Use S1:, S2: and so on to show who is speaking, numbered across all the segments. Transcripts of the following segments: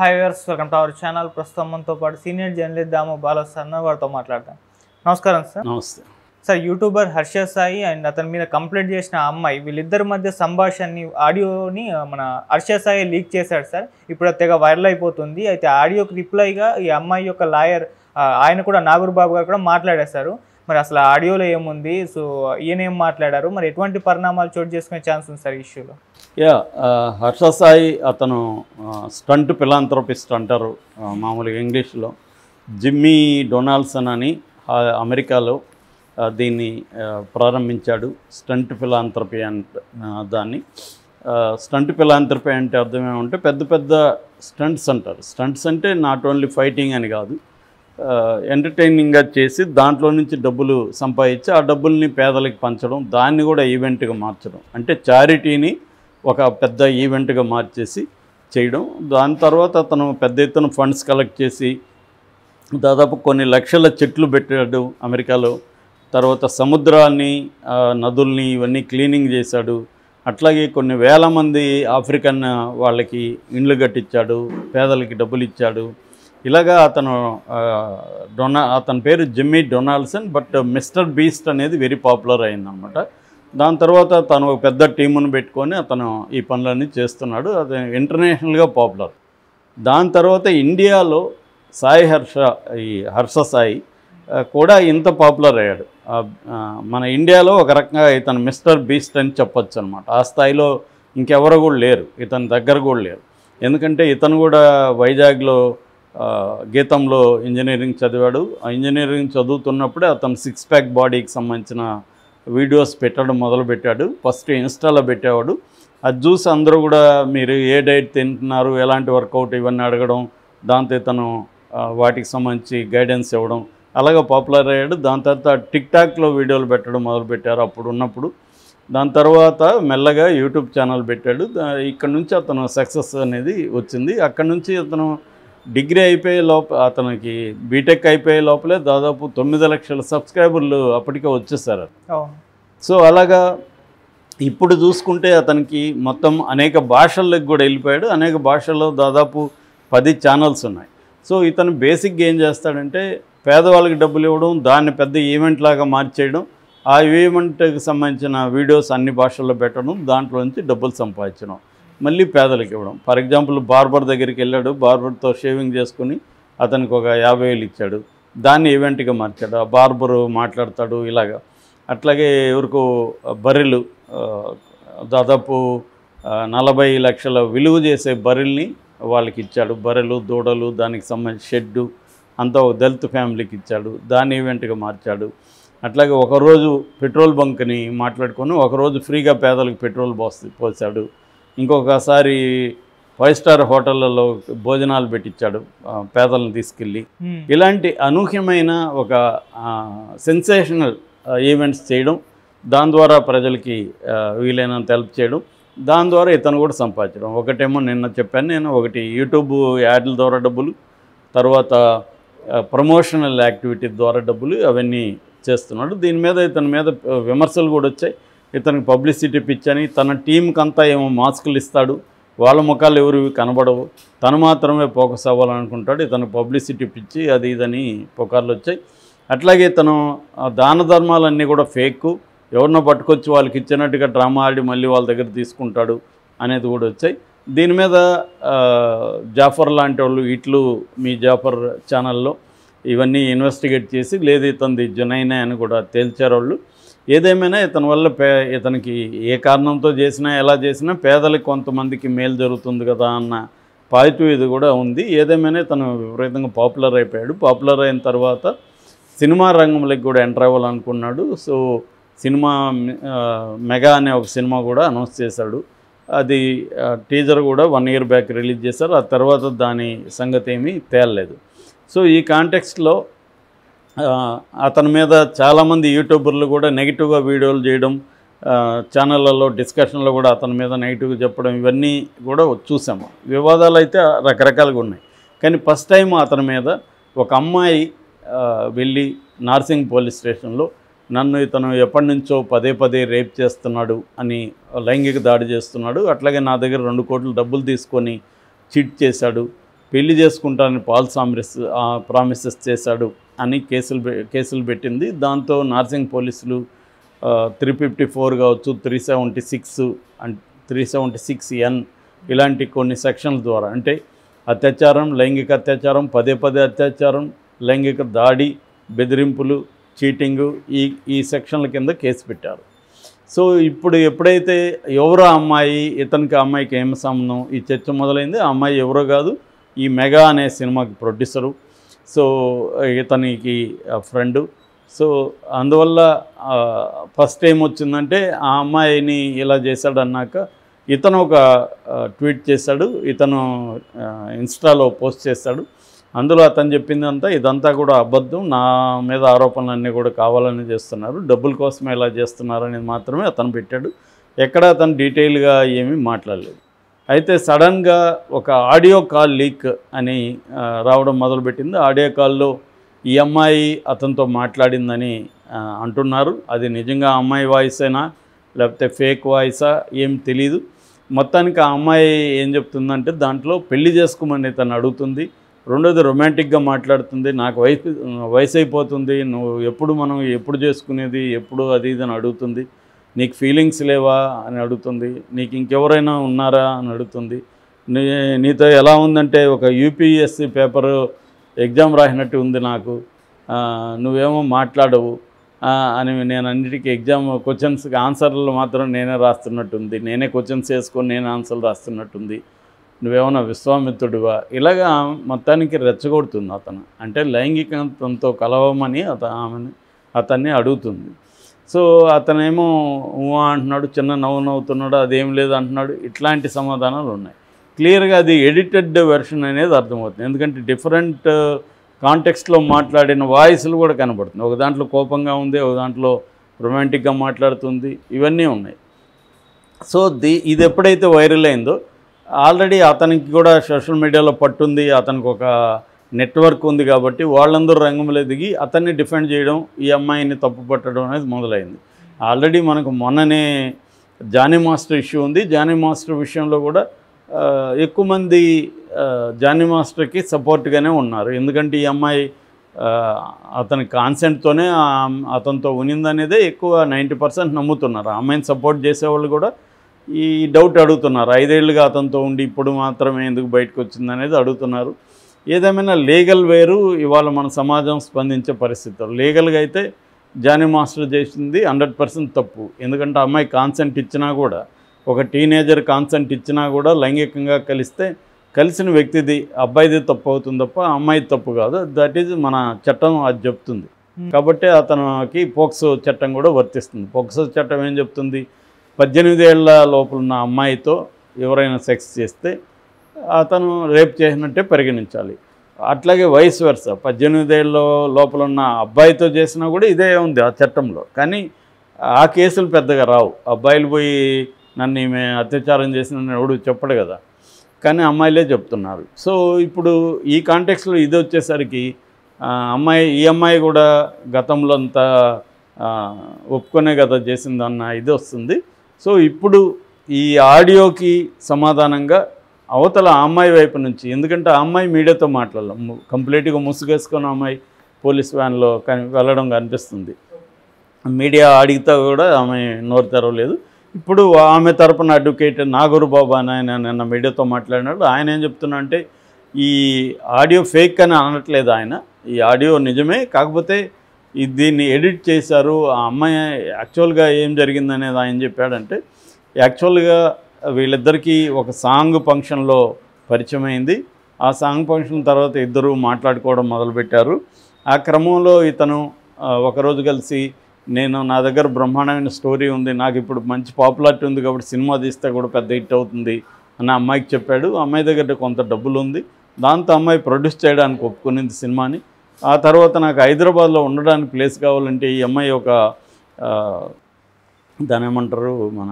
S1: Hi viewers, welcome to our channel. ప్రస్తుతం మనతో పాటు సీనియర్ జర్నలిస్ట్ దాము బాలసన్న వారితో మాట్లాడతాం. నమస్కారం సార్.
S2: నమస్తే
S1: sir, YouTuber Harsha Sai and అతని మీద కంప్లైంట్ చేసిన అమ్మాయి వీళ్ళిద్దరి మధ్య సంభాషణని ఆడియోని మన హర్ష సాయి లీక్ చేశాడు సార్. ఇప్పుడు తెగ వైరల్ అయిపోతుంది. అయితే ఆడియోకి రిప్లైగా ఈ అమ్మాయి యొక్క లాయర్ ఆయన కూడా నాగూర్ బాబు గారు కూడా మాట్లాడేశారు. మరి అసలు ఆడియోలో ఏముంది, సో ఈయన ఏం మాట్లాడారు, మరి ఎటువంటి పరిణామాలు చోటు చేసుకునే ఛాన్స్ ఉంది సార్ ఈ ఇష్యూలో?
S2: హర్ష సాయి అతను స్టంట్ ఫిలాంథ్రపిస్ట్ అంటారు మామూలుగా ఇంగ్లీష్లో. జిమ్మీ డొనాల్డ్సన్ అని అమెరికాలో దీన్ని ప్రారంభించాడు. స్టంట్ ఫిలాంథ్రపీ దాన్ని. స్టంట్ ఫిలాంథ్రపీ అంటే అర్థం ఏమంటే పెద్ద పెద్ద స్టంట్స్ అంటారు. స్టంట్స్ అంటే నాట్ ఓన్లీ ఫైటింగ్ అని కాదు, ఎంటర్టైనింగ్గా చేసి దాంట్లో నుంచి డబ్బులు సంపాదించి ఆ డబ్బుల్ని పేదలకు పంచడం, దాన్ని కూడా ఈవెంట్గా మార్చడం, అంటే చారిటీని ఒక పెద్ద ఈవెంట్గా మార్చేసి చేయడం. దాని తర్వాత అతను పెద్ద ఎత్తున ఫండ్స్ కలెక్ట్ చేసి దాదాపు కొన్ని లక్షల చెట్లు పెట్టాడు అమెరికాలో. తర్వాత సముద్రాన్ని, నదుల్ని ఇవన్నీ క్లీనింగ్ చేశాడు. అట్లాగే కొన్ని వేల మంది ఆఫ్రికన్ వాళ్ళకి ఇండ్లు కట్టించాడు, పేదలకి డబ్బులు ఇచ్చాడు. ఇలాగా అతని పేరు Jimmy Donaldson. But mister beast అనేది వెరీ పాపులర్ అయిందనమాట. దాని తర్వాత తను ఒక పెద్ద టీమును పెట్టుకొని అతను ఈ పనులన్నీ చేస్తున్నాడు. అది ఇంటర్నేషనల్గా పాపులర్. దాని తర్వాత ఇండియాలో హర్ష సాయి కూడా ఇంత పాపులర్ అయ్యాడు. మన ఇండియాలో ఒక రకంగా ఇతను మిస్టర్ బీస్ట్ అని చెప్పొచ్చు అనమాట. ఆ స్థాయిలో ఇంకెవరు కూడా లేరు, ఇతని దగ్గర కూడా లేరు. ఎందుకంటే ఇతను కూడా వైజాగ్లో గీతంలో ఇంజనీరింగ్ చదివాడు. ఆ ఇంజనీరింగ్ చదువుతున్నప్పుడే అతను 6 ప్యాక్ బాడీకి సంబంధించిన వీడియోస్ పెట్టడం మొదలుపెట్టాడు. ఫస్ట్ ఇన్స్టాలో పెట్టేవాడు. అది చూసి అందరూ కూడా మీరు ఏ డైట్ తింటున్నారు, ఎలాంటి వర్కౌట్ ఇవన్నీ అడగడం, దాంతో ఇతను వాటికి సంబంధించి గైడెన్స్ ఇవ్వడం, అలాగే పాపులర్ అయ్యాడు. దాని తర్వాత టిక్టాక్లో వీడియోలు పెట్టడం మొదలుపెట్టారు అప్పుడు ఉన్నప్పుడు. దాని తర్వాత మెల్లగా యూట్యూబ్ ఛానల్ పెట్టాడు. ఇక్కడ నుంచి అతను సక్సెస్ అనేది వచ్చింది. అక్కడ నుంచి అతను డిగ్రీ అయిపోయే అతనికి బీటెక్ అయిపోయే లోపలే దాదాపు 9 లక్షల సబ్స్క్రైబర్లు అప్పటికే వచ్చేసారు. సో అలాగా ఇప్పుడు చూసుకుంటే అతనికి మొత్తం అనేక భాషల్లోకి కూడా వెళ్ళిపోయాడు. అనేక భాషల్లో దాదాపు 10 ఛానల్స్ ఉన్నాయి. సో ఇతను బేసిక్గా ఏం చేస్తాడంటే పేదవాళ్ళకి డబ్బులు ఇవ్వడం, దాన్ని పెద్ద ఈవెంట్ లాగా మార్చేయడం, ఆ ఈవెంట్కి సంబంధించిన వీడియోస్ అన్ని భాషల్లో పెట్టడం, దాంట్లో నుంచి డబ్బులు సంపాదించడం, మళ్ళీ పేదలకు ఇవ్వడం. ఫర్ ఎగ్జాంపుల్ బార్బర్ దగ్గరికి వెళ్ళాడు, బార్బర్తో షేవింగ్ చేసుకుని అతనికి ఒక 50,000 ఇచ్చాడు, దాన్ని ఈవెంట్గా మార్చాడు. ఆ బార్బరు మాట్లాడతాడు ఇలాగా. అట్లాగే ఎవరికో బర్రెలు దాదాపు 40 లక్షల విలువ చేసే బర్రెల్ని వాళ్ళకి ఇచ్చాడు. బర్రెలు, దూడలు, దానికి సంబంధించి షెడ్డు అంతా ఒక దళిత ఫ్యామిలీకి ఇచ్చాడు, దాన్ని ఈవెంట్గా మార్చాడు. అట్లాగే ఒకరోజు పెట్రోల్ బంక్ని మాట్లాడుకొని ఒకరోజు ఫ్రీగా పేదలకు పెట్రోల్ పోసాడు. ఇంకొకసారి 5 స్టార్ హోటళ్లలో భోజనాలు పెట్టించాడు పేదలను తీసుకెళ్ళి. ఇలాంటి అనూహ్యమైన ఒక సెన్సేషనల్ ఈవెంట్స్ చేయడం, దాని ద్వారా ప్రజలకి వీలైనంత హెల్ప్ చేయడం, దాని ద్వారా ఇతను కూడా సంపాదించడం. ఒకటేమో నిన్న చెప్పాను నేను, ఒకటి యూట్యూబ్ యాడ్ల ద్వారా డబ్బులు, తర్వాత ప్రమోషనల్ యాక్టివిటీ ద్వారా డబ్బులు, అవన్నీ చేస్తున్నాడు. దీని మీద ఇతని మీద విమర్శలు కూడా వచ్చాయి. ఇతనికి పబ్లిసిటీ పిచ్చని, తన టీంకి అంతా ఏమో మాస్కులు ఇస్తాడు, వాళ్ళ ముఖాలు ఎవరు కనబడవు, తను మాత్రమే ఫోకస్ అవ్వాలనుకుంటాడు, ఇతను పబ్లిసిటీ పిచ్చి అది ఇదని పుకార్లు వచ్చాయి. అట్లాగే ఇతను దాన ధర్మాలన్నీ కూడా ఫేక్, ఎవరినో పట్టుకొచ్చి వాళ్ళకి ఇచ్చినట్టుగా డ్రామా ఆడి మళ్ళీ వాళ్ళ దగ్గర తీసుకుంటాడు అనేది కూడా వచ్చాయి. దీని మీద జాఫర్ లాంటి వాళ్ళు మీ జాఫర్ ఛానల్లో ఇవన్నీ ఇన్వెస్టిగేట్ చేసి లేదు ఇతనిది జునైనే అని కూడా తేల్చారు వాళ్ళు. ఏదేమైనా ఇతని వల్ల ఇతనికి ఏ కారణంతో చేసినా ఎలా చేసినా పేదలకు కొంతమందికి మేలు జరుగుతుంది కదా అన్న పాజిటివ్ ఇది కూడా ఉంది. ఏదేమైనా ఇతను విపరీతంగా పాపులర్ అయిపోయాడు. పాపులర్ అయిన తర్వాత సినిమా రంగంలోకి కూడా ఎంటర్ అవ్వాలనుకున్నాడు. సో సినిమా మెగా అనే ఒక సినిమా కూడా అనౌన్స్ చేశాడు. అది టీజర్ కూడా 1 year బ్యాక్ రిలీజ్ చేశారు. ఆ తర్వాత దాని సంగతి ఏమీ తేలలేదు. సో ఈ కాంటెక్స్ట్లో అతని మీద చాలామంది యూట్యూబర్లు కూడా నెగిటివ్గా వీడియోలు చేయడం, ఛానళ్ళలో డిస్కషన్లో కూడా అతని మీద నెగిటివ్గా చెప్పడం, ఇవన్నీ కూడా చూసాము. వివాదాలు అయితే రకరకాలుగా ఉన్నాయి. కానీ ఫస్ట్ టైం అతని మీద ఒక అమ్మాయి వెళ్ళి నార్సింగ్ పోలీస్ స్టేషన్లో నన్ను ఇతను ఎప్పటి నుంచో పదే రేప్ చేస్తున్నాడు అని లైంగిక దాడి చేస్తున్నాడు, అట్లాగే నా దగ్గర 2 కోట్ల డబ్బులు తీసుకొని చీట్ చేశాడు, పెళ్లి చేసుకుంటానని ప్రామిసెస్ చేశాడు అని కేసులు పెట్టింది. దాంతో నార్సింగ్ పోలీసులు 354 కావచ్చు, 376 అండ్ 376N ఇలాంటి కొన్ని సెక్షన్ల ద్వారా, అంటే అత్యాచారం, లైంగిక అత్యాచారం, పదే అత్యాచారం, లైంగిక దాడి, బెదిరింపులు, చీటింగు, ఈ సెక్షన్ల కింద కేసు పెట్టారు. సో ఇప్పుడు ఎప్పుడైతే ఎవరో అమ్మాయి, ఇతనికి అమ్మాయికి ఏం సంబంధం, ఈ చర్చ మొదలైంది. ఆ అమ్మాయి ఎవరో కాదు, ఈ మెగా అనే సినిమాకి ప్రొడ్యూసరు, సో ఇతనికి ఫ్రెండు. సో అందువల్ల ఫస్ట్ ఏం వచ్చిందంటే, ఆ అమ్మాయిని ఇలా చేశాడన్నాక ఇతను ఒక ట్వీట్ చేశాడు, ఇతను ఇన్స్టాలో పోస్ట్ చేశాడు. అందులో అతను చెప్పిందంతా ఇదంతా కూడా అబద్ధం, నా మీద ఆరోపణలన్నీ కూడా కావాలని చేస్తున్నారు, డబ్బుల కోసమే ఇలా చేస్తున్నారు అనేది మాత్రమే అతను పెట్టాడు. ఎక్కడ అతను డీటెయిల్గా ఏమీ మాట్లాడలేదు. అయితే సడన్గా ఒక ఆడియో కాల్ లీక్ అని రావడం మొదలుపెట్టింది. ఆడియో కాల్లో ఈ అమ్మాయి అతనితో మాట్లాడిందని అంటున్నారు. అది నిజంగా అమ్మాయి వాయిసేనా లేకపోతే ఫేక్ వాయిసా ఏం తెలీదు. మొత్తానికి ఆ అమ్మాయి ఏం చెప్తుందంటే, దాంట్లో పెళ్లి చేసుకోమని తను అడుగుతుంది. రెండోది రొమాంటిక్గా మాట్లాడుతుంది. నాకు వయసు అయిపోతుంది, మనం ఎప్పుడు చేసుకునేది, ఎప్పుడు అది ఇది అని అడుగుతుంది. నీకు ఫీలింగ్స్ లేవా అని అడుగుతుంది. నీకు ఇంకెవరైనా ఉన్నారా అని అడుగుతుంది. నీతో ఎలా ఉందంటే ఒక యూపీఎస్సీ పేపరు ఎగ్జామ్ రాసినట్టు ఉంది నాకు, నువ్వేమో మాట్లాడవు అని, నేను అన్నిటికీ ఎగ్జామ్ క్వశ్చన్స్కి ఆన్సర్లు మాత్రం నేనే రాస్తున్నట్టుంది, నేనే క్వశ్చన్స్ వేసుకొని నేనే ఆన్సర్లు రాస్తున్నట్టుంది, నువ్వేమన్నా విశ్వామిత్రుడివా, ఇలాగా మొత్తానికి రెచ్చగొడుతుంది అతను. అంటే లైంగికంతో కలవమని అతన్ని అడుగుతుంది. సో అతనేమో అంటున్నాడు, చిన్న నవ్వుతున్నాడు, అదేం లేదు అంటున్నాడు. ఇట్లాంటి సమాధానాలు ఉన్నాయి. క్లియర్గా అది ఎడిటెడ్ వెర్షన్ అనేది అర్థమవుతుంది. ఎందుకంటే డిఫరెంట్ కాంటెక్స్ట్లో మాట్లాడిన వాయిస్లు కూడా కనబడుతుంది. ఒక దాంట్లో కోపంగా ఉంది, ఒక దాంట్లో రొమాంటిక్గా మాట్లాడుతుంది, ఇవన్నీ ఉన్నాయి. సో ఇది ఎప్పుడైతే వైరల్ అయిందో, ఆల్రెడీ అతనికి కూడా సోషల్ మీడియాలో పట్టుంది, అతనికి ఒక నెట్వర్క్ ఉంది కాబట్టి వాళ్ళందరూ రంగంలో దిగి అతన్ని డిఫెండ్ చేయడం, ఈ అమ్మాయిని తప్పు పట్టడం అనేది మొదలైంది. ఆల్రెడీ మనకు మొన్ననే జానీ మాస్టర్ ఇష్యూ ఉంది. జానీ మాస్టర్ విషయంలో కూడా ఎక్కువ మంది జానీ మాస్టర్కి సపోర్ట్గానే ఉన్నారు. ఎందుకంటే ఈ అమ్మాయి అతని కాన్సెంట్తోనే అతనితో ఉనిందనేదే ఎక్కువ 90% నమ్ముతున్నారు. ఆ అమ్మాయిని సపోర్ట్ చేసేవాళ్ళు కూడా ఈ డౌట్ అడుగుతున్నారు. 5 ఏళ్ళుగా అతనితో ఉండి ఇప్పుడు మాత్రమే ఎందుకు బయటకు వచ్చిందనేది అడుగుతున్నారు. ఏదేమైనా లీగల్ వేరు, ఇవాళ మన సమాజం స్పందించే పరిస్థితులు. లీగల్గా అయితే జానీ మాస్టర్ చేసింది 100% తప్పు. ఎందుకంటే అమ్మాయి కాన్సెంట్ ఇచ్చినా కూడా, ఒక టీనేజర్ కాన్సెంట్ ఇచ్చినా కూడా లైంగికంగా కలిసిన వ్యక్తిది, అబ్బాయిది తప్పు అవుతుంది తప్ప అమ్మాయిది తప్పు కాదు. దట్ ఈజ్ మన చట్టం అది చెప్తుంది. కాబట్టి అతనికి పోక్సో చట్టం కూడా వర్తిస్తుంది. పోక్సో చట్టం ఏం చెప్తుంది, 18 ఏళ్ల లోపలున్న అమ్మాయితో ఎవరైనా సెక్స్ చేస్తే అతను రేప్ చేసినట్టే పరిగణించాలి. అట్లాగే వయసు వరుస 18 ఏళ్ళ లోపల ఉన్న అబ్బాయితో చేసినా కూడా ఇదే ఉంది ఆ చట్టంలో. కానీ ఆ కేసులు పెద్దగా రావు. అబ్బాయిలు పోయి నన్ను ఈమె అత్యాచారం చేసిన ఎవడు చెప్పడు కదా, కానీ అమ్మాయిలే చెప్తున్నారు. సో ఇప్పుడు ఈ కాంటెక్స్లో ఇది వచ్చేసరికి ఈ అమ్మాయి కూడా గతంలో అంతా ఒప్పుకునే కదా చేసిందన్న ఇది వస్తుంది. సో ఇప్పుడు ఈ ఆడియోకి సమాధానంగా అవతల అమ్మాయి వైపు నుంచి, ఎందుకంటే ఆ అమ్మాయి మీడియాతో మాట్లాడలేం, కంప్లీట్గా ముసుగేసుకొని అమ్మాయి పోలీస్ వ్యాన్లో వెళ్ళడం కనిపిస్తుంది. మీడియా అడిగితే కూడా ఆమె నోరు తెరవలేదు. ఇప్పుడు ఆమె తరపున అడ్వకేట్ నాగూర్ బాబా అని ఆయన నిన్న మీడియాతో మాట్లాడినాడు. ఆయన ఏం చెప్తున్నా అంటే, ఈ ఆడియో ఫేక్ అని అనట్లేదు ఆయన, ఈ ఆడియో నిజమే, కాకపోతే దీన్ని ఎడిట్ చేశారు. ఆ అమ్మాయి యాక్చువల్గా ఏం జరిగిందనేది ఆయన చెప్పాడంటే, యాక్చువల్గా వీళ్ళిద్దరికీ ఒక సాంగ్ ఫంక్షన్లో పరిచయం అయింది. ఆ సాంగ్ ఫంక్షన్ తర్వాత ఇద్దరు మాట్లాడుకోవడం మొదలుపెట్టారు. ఆ క్రమంలో ఇతను ఒకరోజు కలిసి, నా దగ్గర బ్రహ్మాండమైన స్టోరీ ఉంది, నాకు ఇప్పుడు మంచి పాపులారిటీ ఉంది కాబట్టి సినిమా తీస్తే కూడా పెద్ద హిట్ అవుతుంది అని అమ్మాయికి చెప్పాడు. అమ్మాయి దగ్గర కొంత డబ్బులు ఉంది, దాంతో అమ్మాయి ప్రొడ్యూస్ చేయడానికి ఒప్పుకునింది సినిమాని. ఆ తర్వాత నాకు హైదరాబాద్లో ఉండడానికి ప్లేస్ కావాలంటే ఈ అమ్మాయి ఒక దాని ఏమంటారు మన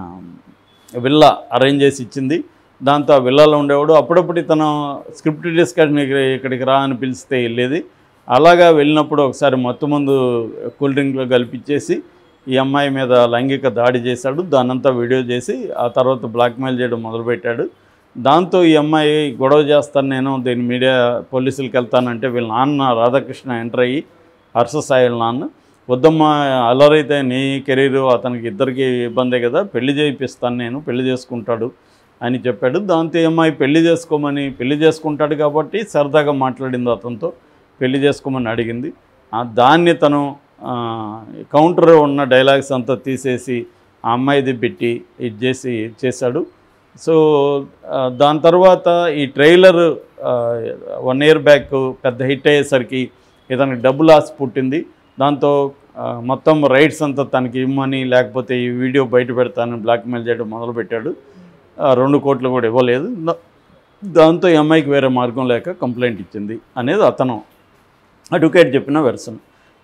S2: విల్లా అరేంజ్ చేసి ఇచ్చింది. దాంతో ఆ విల్లాలో ఉండేవాడు. అప్పుడప్పుడు ఇతను స్క్రిప్ట్ డిస్కషన్ ఇక్కడికి రా అని పిలిస్తే వెళ్ళేది. అలాగా వెళ్ళినప్పుడు ఒకసారి మత్తుమందు కూల్ డ్రింక్లో కలిపిచ్చేసి ఈ అమ్మాయి మీద లైంగిక దాడి చేశాడు. దానంతా వీడియో చేసి ఆ తర్వాత బ్లాక్మెయిల్ చేయడం మొదలుపెట్టాడు. దాంతో ఈ అమ్మాయి గొడవ చేస్తాను నేను దీని మీడియా పోలీసులకి వెళ్తానంటే వీళ్ళ నాన్న రాధాకృష్ణ ఎంటర్ అయ్యి హర్ష సాయి నాన్న వద్దమ్మా అల్లరైతే నీ కెరీరు అతనికి ఇద్దరికి ఇబ్బందే కదా పెళ్లి చేయిస్తాను నేను పెళ్లి చేసుకుంటాడు అని చెప్పాడు. దాంతో ఈ అమ్మాయి పెళ్లి చేసుకుంటాడు కాబట్టి సరదాగా మాట్లాడింది అతనితో పెళ్లి చేసుకోమని అడిగింది. దాన్ని తను కౌంటర్ ఉన్న డైలాగ్స్ అంతా తీసేసి ఆ అమ్మాయిది పెట్టి ఇది చేశాడు. సో దాని తర్వాత ఈ ట్రైలర్ 1 year బ్యాక్ పెద్ద హిట్ అయ్యేసరికి ఇతనికి డబ్బులు ఆశ పుట్టింది. దాంతో మొత్తం రైట్స్ అంతా తనకి ఇమ్మని లేకపోతే ఈ వీడియో బయట పెడతానని బ్లాక్మెయిల్ చేయడం మొదలుపెట్టాడు. 2 కోట్లు కూడా ఇవ్వలేదు. దాంతో ఈ అమ్మాయికి వేరే మార్గం లేక కంప్లైంట్ ఇచ్చింది అనేది అతను అడ్వకేట్ చెప్పిన వెర్షన్.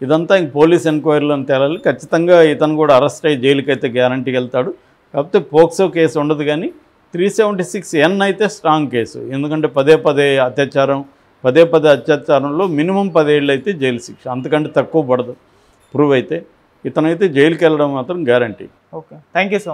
S2: ఇదంతా ఇంక పోలీస్ ఎంక్వైరీలో తేలాలి. ఖచ్చితంగా ఇతను కూడా అరెస్ట్ అయ్యి జైలుకి అయితే గ్యారంటీకి వెళ్తాడు. కాకపోతే పోక్సో కేసు ఉండదు, కానీ 376N అయితే స్ట్రాంగ్ కేసు. ఎందుకంటే పదే అత్యాచారంలో మినిమం 10 ఏళ్ళు అయితే జైలు శిక్ష, అంతకంటే తక్కువ పడదు ప్రూవ్ అయితే. ఇతనైతే జైలుకి వెళ్ళడం మాత్రం guarantee.
S1: Okay, thank you so much.